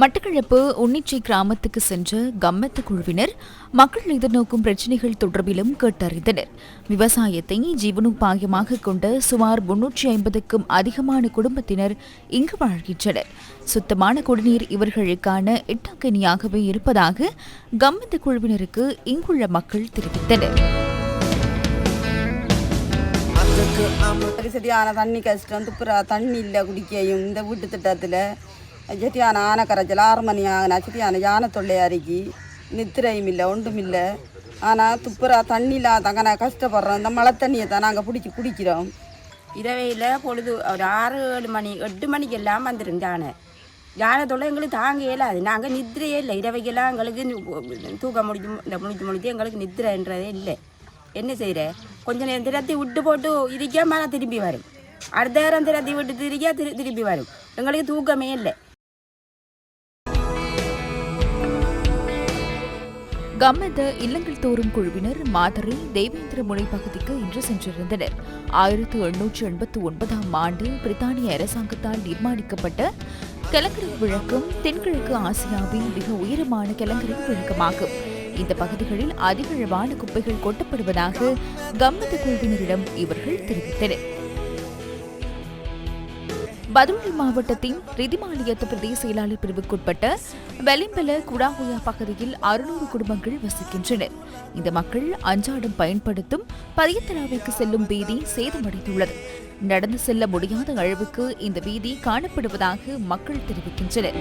மட்டக்களப்பு உன்னிச்சை கிராமத்துக்கு சென்ற கம்மத்து குழுவினர் மக்கள் எதிர்நோக்கும் பிரச்சினைகள் தொடர்பிலும் கேட்டறிந்தனர். விவசாயத்தை ஜீவனோபாயமாக கொண்ட சுமார் 350க்கும் அதிகமான குடும்பத்தினர் இங்கு வாழ்கின்றனர். சுத்தமான குடிநீர் இவர்களுக்கான எட்டாக்கனியாகவே இருப்பதாக கம்மத்து குழுவினருக்கு இங்குள்ள மக்கள் தெரிவித்தனர். சரியான தண்ணி கஷ்டம், துப்புரா தண்ணி இல்லை குடிக்கையும். இந்த வீட்டு திட்டத்தில் செட்டியான ஆனை கரைச்சல் 6 மணி ஆகினா செட்டியான யானை தொல்லை அருகி நித்திரையும் இல்லை, ஒன்றும் இல்லை. ஆனால் துப்புரா தண்ணி இல்லாதாங்க நான் கஷ்டப்படுறோம். இந்த மழை தண்ணியை தான் நாங்கள் குடிக்கிறோம். இரவையில் பொழுது ஒரு 6-7 மணி 8 மணிக்கு எல்லாம் வந்துடும் யானை தொல்லை எங்களுக்கு தாங்க இயலாது. நாங்கள் நித்திரையே இல்லை. இரவைக்கெல்லாம் எங்களுக்கு தூக்க முடிஞ்சு எங்களுக்கு நித்திரைன்றதே இல்லை. என்ன செய்கிற, கொஞ்சம் நேரம் திரத்தி விட்டு போட்டு இருக்க மேலே திரும்பி வரும். அடுத்த நேரம் திரத்தி விட்டு திரும்பி வரும். எங்களுக்கு தூக்கமே இல்லை. கம்மத இல்லங்கள் தோறும் குழுவினர் மாதரை தேவேந்திர முனை பகுதிக்கு இன்று சென்றிருந்தனர். 1889ஆம் ஆண்டு பிரித்தானிய அரசாங்கத்தால் நிர்மாணிக்கப்பட்ட கலங்கரை விளக்கம் தென்கிழக்கு ஆசியாவின் மிக உயரமான கலங்கரை விளக்கமாகும். இந்த பகுதிகளில் அதிகளவான குப்பைகள் கொட்டப்படுவதாக கம்மத குழுவினரிடம் இவர்கள் தெரிவித்தனர். பதுளை மாவட்டத்தின் ரிதிமாலியத்த பிரதேச செயலாளர் பிரிவுக்குட்பட்ட வெலிம்பல குடாஹோயா பகுதியில் 600 குடும்பங்கள் வசிக்கின்றனர். இந்த மக்கள் அன்றாடம் பயன்படுத்தும் பதியத்தலாவிற்கு செல்லும் வீதி சேதமடைந்துள்ளது. நடந்து செல்ல முடியாத அளவுக்கு இந்த வீதி காணப்படுவதாக மக்கள் தெரிவிக்கின்றனர்.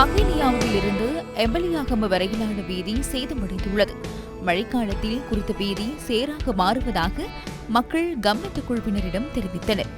மகினியாவில் இருந்து எம்பலியாகம வரையிலான வீதி சேதமடைந்துள்ளது. மழைக்காலத்தில் குறித்த வீதி சேராக மாறுவதாக மக்கள் கம்மத்து குழுவினரிடம் தெரிவித்தனர்.